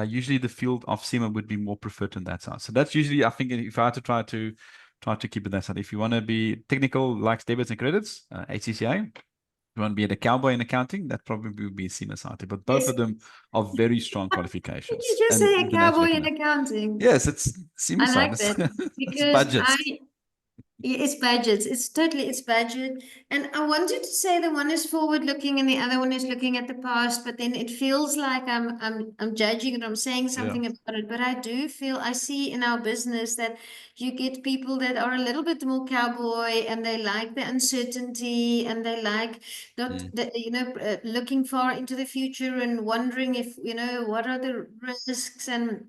B: usually the field of CIMA would be more preferred on that side. So that's usually, I think, if I had to try to keep it that side. If you want to be technical, like debits and credits, ACCA. If you want to be a cowboy in accounting, that probably would be CIMA side. But both of them are very strong
A: did
B: qualifications.
A: you just
B: and
A: say a
B: internationally
A: cowboy in
B: recognized.
A: accounting?
B: Yes, it's CIMA
A: I
B: side.
A: like that
B: It's
A: because
B: budgets.
A: it's budgets. It's budget. And I wanted to say the one is forward looking and the other one is looking at the past, but then it feels like I'm judging it, I'm saying something about it. But I do feel I see in our business that you get people that are a little bit more cowboy and they like the uncertainty and they like not looking far into the future and wondering if what are the risks and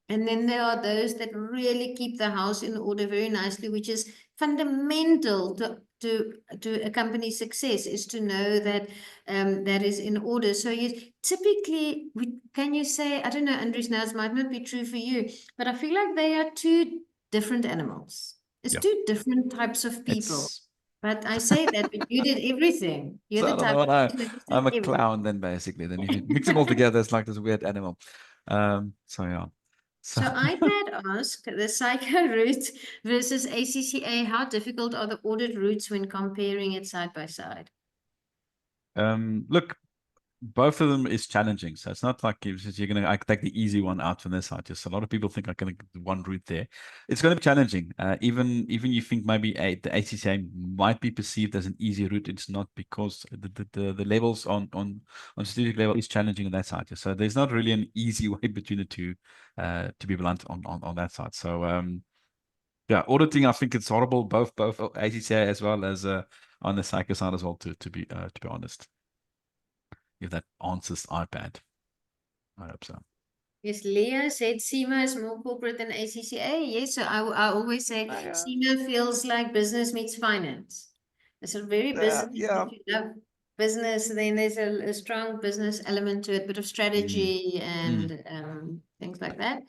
A: then there are those that really keep the house in order very nicely, which is fundamental to a company's success, is to know that that is in order. So you typically, can you say, I don't know, Andries, now it might not be true for you, but I feel like they are two different animals. It's two different types of people. But I say that, but you did everything. You're the type of person that just did
B: I'm a
A: everything.
B: clown then, basically. Then if you mix them all together, it's like this weird animal. So yeah.
A: So I had asked the psycho route versus ACCA, how difficult are the audit routes when comparing it side by side?
B: Look, both of them is challenging. So it's not like you're going to take the easy one out from this side. Just a lot of people think I'm going to get one route there. It's going to be challenging. Even you think maybe the ACCA might be perceived as an easy route. It's not, because the levels on strategic level is challenging on that side. So there's not really an easy way between the two, to be blunt on that side. So yeah, auditing, I think it's horrible, both ACCA as well as on the psycho side as well, to be honest. If that answers iPad, I hope so.
A: Yes, Leah said CIMA is more corporate than ACCA. Yes, so I always say CIMA feels like business meets finance. It's a very business. If you love business, then there's a strong business element to it, bit of strategy and things like that.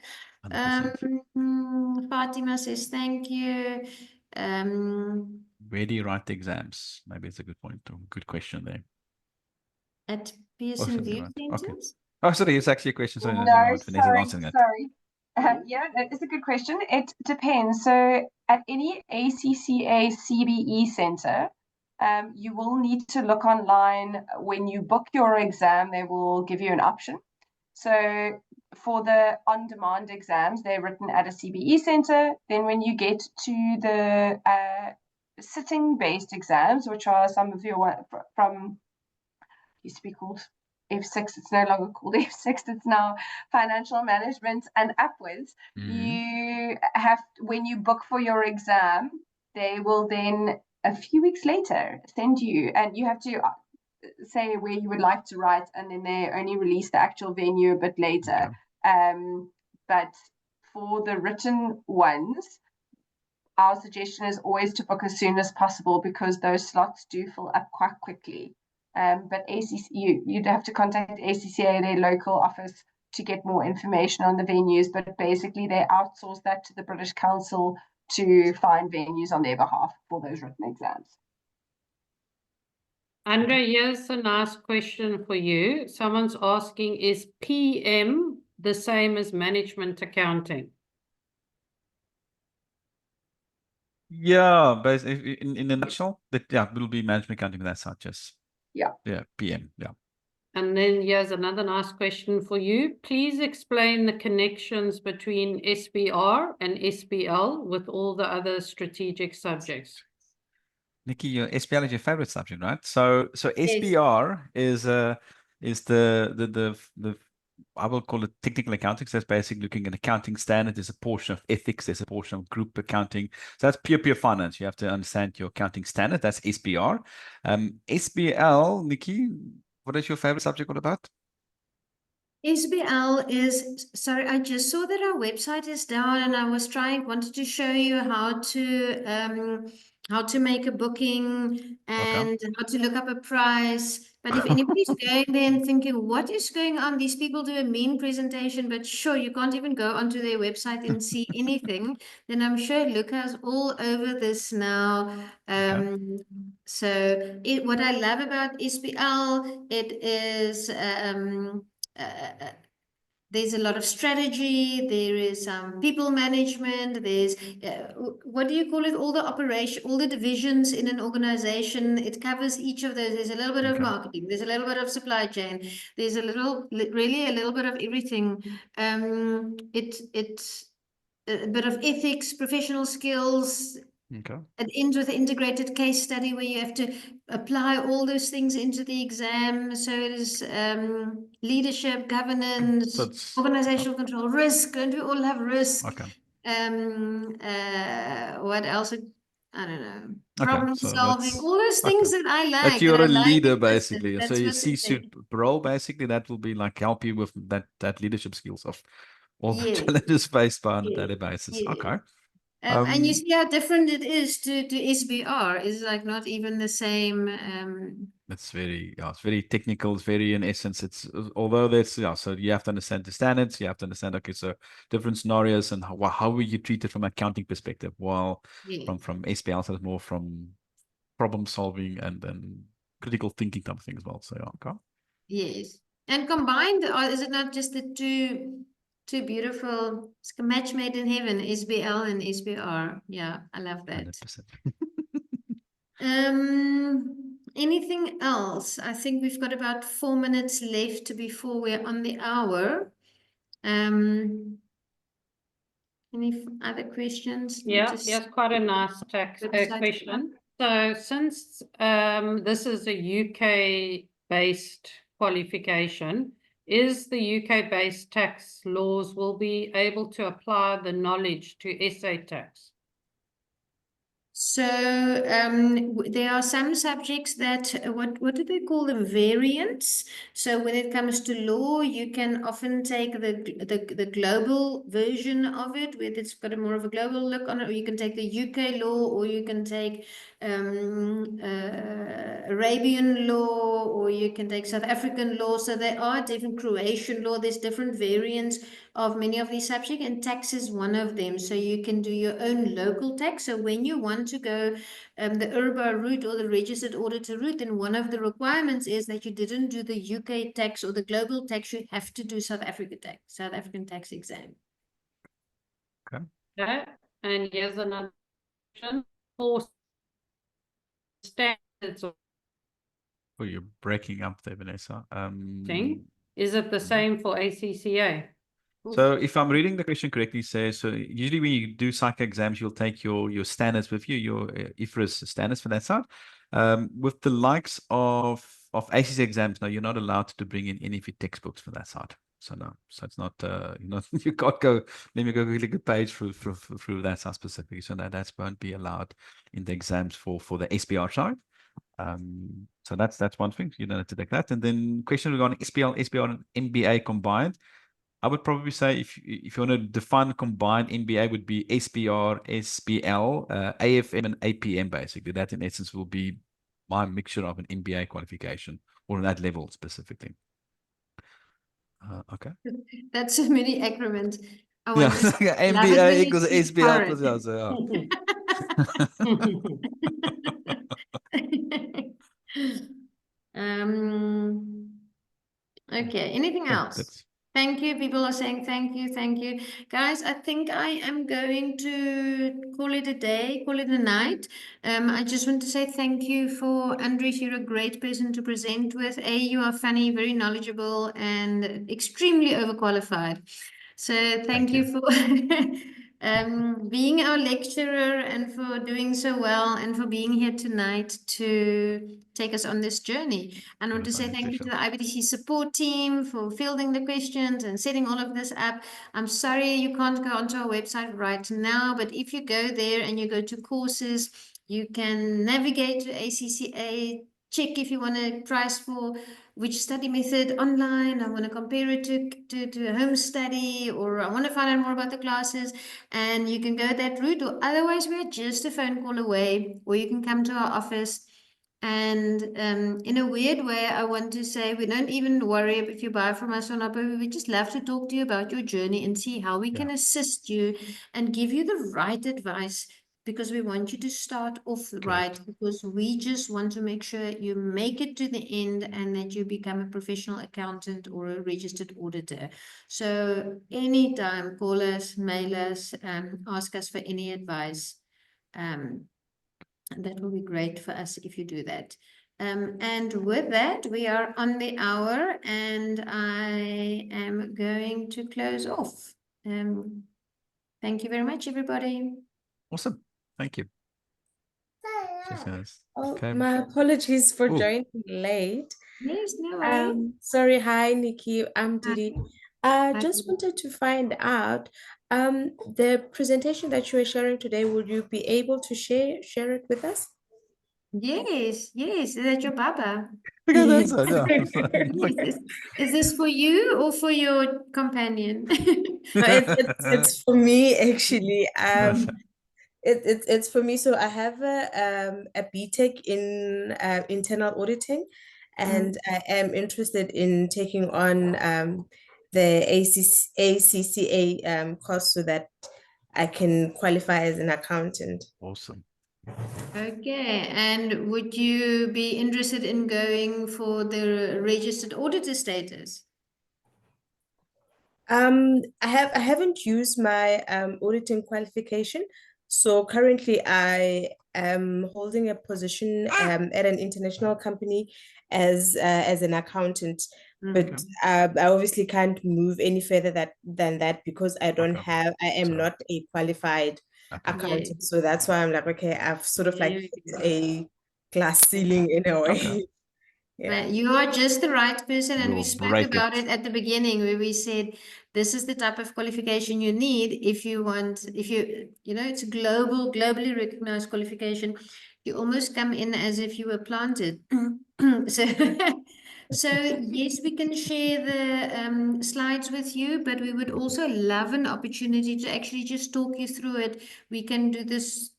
B: 100%.
A: Fatima says thank you.
B: Where do you write the exams? Maybe it's a good point. Good question there.
A: At
B: Oh,
A: Pearson
B: something
A: View
B: right. Okay.
A: Centers?
B: Oh, sorry, it's actually a question. Sorry,
D: No,
B: never mind. Vanessa's
D: sorry,
B: answering that.
D: sorry. Yeah, it's a good question. It depends. So at any ACCA CBE center, you will need to look online. When you book your exam, they will give you an option. So for the on-demand exams, they're written at a CBE center. Then when you get to the sitting-based exams, which are some of your from used to be called F6, it's no longer called F6, it's now financial management and upwards. You have, when you book for your exam, they will then a few weeks later send you, and you have to say where you would like to write, and then they only release the actual venue a bit later. But for the written ones, our suggestion is always to book as soon as possible, because those slots do fill up quite quickly. But you'd have to contact ACCA, their local office, to get more information on the venues. But basically, they outsource that to the British Council to find venues on their behalf for those written exams.
C: Andre, here's a nice question for you. Someone's asking, is PM the same as management accounting?
B: Yeah, but in a nutshell, that it will be management accounting on that side, yes.
D: Yeah.
B: Yeah, PM, yeah.
C: And then here's another nice question for you. Please explain the connections between SBR and SBL with all the other strategic subjects.
B: Nikki, your SBL is your favorite subject, right? So SBR is the I will call it technical accounting. So that's basically looking at accounting standards. There's a portion of ethics. There's a portion of group accounting. So that's pure finance. You have to understand your accounting standard. That's SBR. SBL, Nikki, what is your favorite subject all about?
A: SBL is, sorry, I just saw that our website is down, and I wanted to show you how to make a booking and how to look up a price. But if anybody's going there and thinking, what is going on? These people do a mean presentation, but sure, you can't even go onto their website and see anything. Then I'm sure Luca's all over this now. So what I love about SBL, it is there's a lot of strategy, there is people management, there's what do you call it, all the operation, all the divisions in an organization. It covers each of those. There's a little bit of marketing, there's a little bit of supply chain, there's really a little bit of everything. It's a bit of ethics, professional skills. It ends with an integrated case study where you have to apply all those things into the exam. So it is leadership, governance, organizational control, risk. Don't we all have risk? What else? I don't know. Problem solving, all those things that I like.
B: That you're a leader,
A: like
B: basically. So your C-suite role, basically, that will be like help you with that leadership skills of all the challenges faced by on a daily basis.
A: And you see how different it is to SBR. It's like not even the same.
B: It's very technical. It's very, in essence, it's although there's so you have to understand the standards. You have to understand so different scenarios and how will you treat it from an accounting perspective. While from SBL, so it's more from problem solving and then critical thinking type of thing as well. So
A: yes, and combined, is it not just the two beautiful, it's a match made in heaven, SBL and SBR. Yeah, I love that. 100%. Anything else? I think we've got about 4 minutes left before we're on the hour. Any other questions?
C: Yeah, yes, quite a nice tax question. So since this is a UK-based qualification, is the UK-based tax laws will be able to apply the knowledge to SA tax?
A: So there are some subjects that what do they call them, variants. So when it comes to law, you can often take the global version of it, where it's got a more of a global look on it, or you can take the UK law, or you can take Arabian law, or you can take South African law. So there are different Croatian law. There's different variants of many of these subjects, and tax is one of them. So you can do your own local tax. So when you want to go the URBA route or the registered auditor route, then one of the requirements is that you didn't do the UK tax or the global tax. You have to do South African tax exam.
C: Okay. And here's another question for standards or
B: Oh, you're breaking up there, Vanessa.
C: thing. Is it the same for ACCA?
B: So if I'm reading the question correctly, it says, so usually when you do psych exams, you'll take your standards with you, your IFRS standards for that side. With the likes of ACCA exams, no, you're not allowed to bring in any of your textbooks for that side. So no, so it's not, you can't go, let me go click a page through that side specifically. So that won't be allowed in the exams for the SPR side. So that's one thing, you don't have to take that. And then question regarding SPL, SPR and MBA combined. I would probably say if you want to define combined MBA would be SPR, SPL, AFM and APM basically. That in essence will be my mixture of an MBA qualification or on that level specifically. Okay.
A: That's so many acronyms. I
B: Yeah,
A: want to say,
B: MBA equals SPL plus yeah, so
A: Okay, anything
B: yeah.
A: else? Thank you. People are saying thank you, thank you. Guys, I think I am going to call it a day, call it a night. I just want to say thank you for Andries. You're a great person to present with. You are funny, very knowledgeable, and extremely overqualified. So thank you for being our lecturer and for doing so well and for being here tonight to take us on this journey. And I want to say thank you to the IBTC support team for fielding the questions and setting all of this up. I'm sorry you can't go onto our website right now, but if you go there and you go to courses, you can navigate to ACCA, check if you want to price for which study method online. I want to compare it to a home study, or I want to find out more about the classes, and you can go that route, or otherwise we're just a phone call away, or you can come to our office. And in a weird way, I want to say we don't even worry if you buy from us or not, but we just love to talk to you about your journey and see how we can assist you and give you the right advice, because we want you to start off right, because we just want to make sure you make it to the end and that you become a professional accountant or a registered auditor. So anytime, call us, mail us, ask us for any advice. That will be great for us if you do that. And with that, we are on the hour and I am going to close off. Thank you very much, everybody.
B: Awesome. Thank you.
E: Oh,
B: Okay.
E: my apologies for
B: Ooh.
E: joining late.
A: Yes, no worries.
E: Sorry. Hi, Nikki. I'm Didi. I
A: Hi,
E: just
A: Didi.
E: wanted to find out, the presentation that you are sharing today, would you be able to share it with us?
A: Yes, is that your Baba?
B: Okay, that's it. Yeah.
A: Is this for you or for your companion?
E: No, it's for me actually. It's for me. So I have a BTech in internal auditing, and I am interested in taking on the ACCA course so that I can qualify as an accountant.
B: Awesome.
A: Okay, and would you be interested in going for the registered auditor status?
E: I haven't used my auditing qualification. So currently I am holding a position at an international company as an accountant. But I obviously can't move any further than that because I am not a qualified accountant. So that's why I'm like, okay, I've sort of like hit a glass ceiling in a way.
A: Yeah. You are just the right person, and we spoke
B: break
A: about it at the beginning where we said this is the type of qualification you need if you it's a globally recognized qualification. You almost come in as if you were planted. So yes, we can share the slides with you, but we would also love an opportunity to actually just talk you through it. We can do this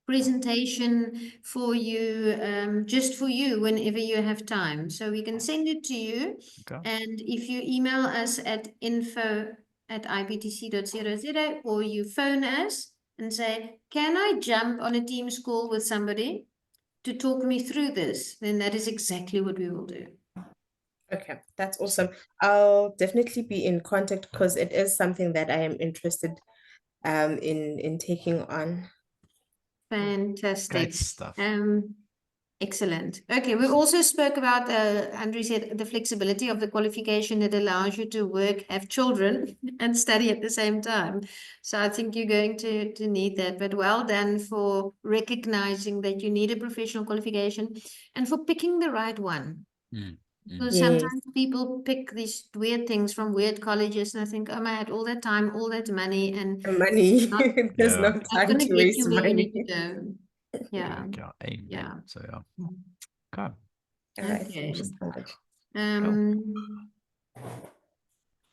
A: presentation for you, just for you whenever you have time. So we can send it to you. And if you email us at info@ibtc.co.za or you phone us, and say, can I jump on a Teams call with somebody to talk me through this? Then that is exactly what we will do.
E: Okay, that's awesome. I'll definitely be in contact because it is something that I am interested in taking on.
A: Fantastic.
B: Great stuff.
A: Excellent. Okay, we also spoke about, Andrew said, the flexibility of the qualification that allows you to work, have children, and study at the same time. So I think you're going to need that. But well done for recognizing that you need a professional qualification and for picking the right one. Because
E: Yes.
A: sometimes people pick these weird things from weird colleges, and I think, oh, I had all that time, all that money, and
E: Money.
A: not,
E: There's
B: Yeah.
E: no
A: not
E: time
A: going
E: to
A: to get
E: waste
A: you where you
E: money.
A: need to go. Yeah.
B: Amen.
A: Yeah.
B: So yeah. Okay.
E: All right,
A: Okay.
E: thank you so much.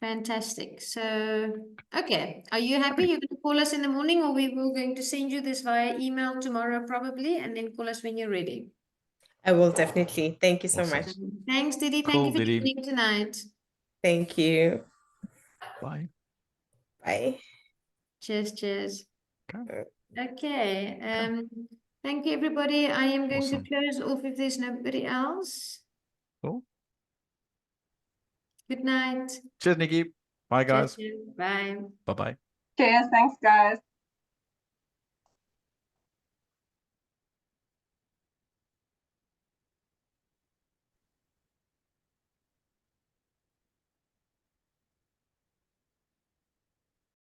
A: Fantastic. So, okay. Are you happy? You're going to call us in the morning, or we will going to send you this via email tomorrow probably, and then call us when you're ready.
E: I will definitely. Thank you so
B: Awesome.
E: much.
A: Thanks, Didi. Thank
B: Cool,
A: you for
B: Didi.
A: joining tonight.
E: Thank you.
B: Bye.
E: Bye.
A: Cheers, cheers.
B: Okay.
A: Okay. Thank you, everybody. I am going
B: Awesome.
A: to close off if there's nobody else.
B: Cool.
A: Good night.
B: Cheers, Nikki. Bye,
A: Cheers,
B: guys.
A: cheers. Bye.
B: Bye-bye.
D: Cheers, thanks guys.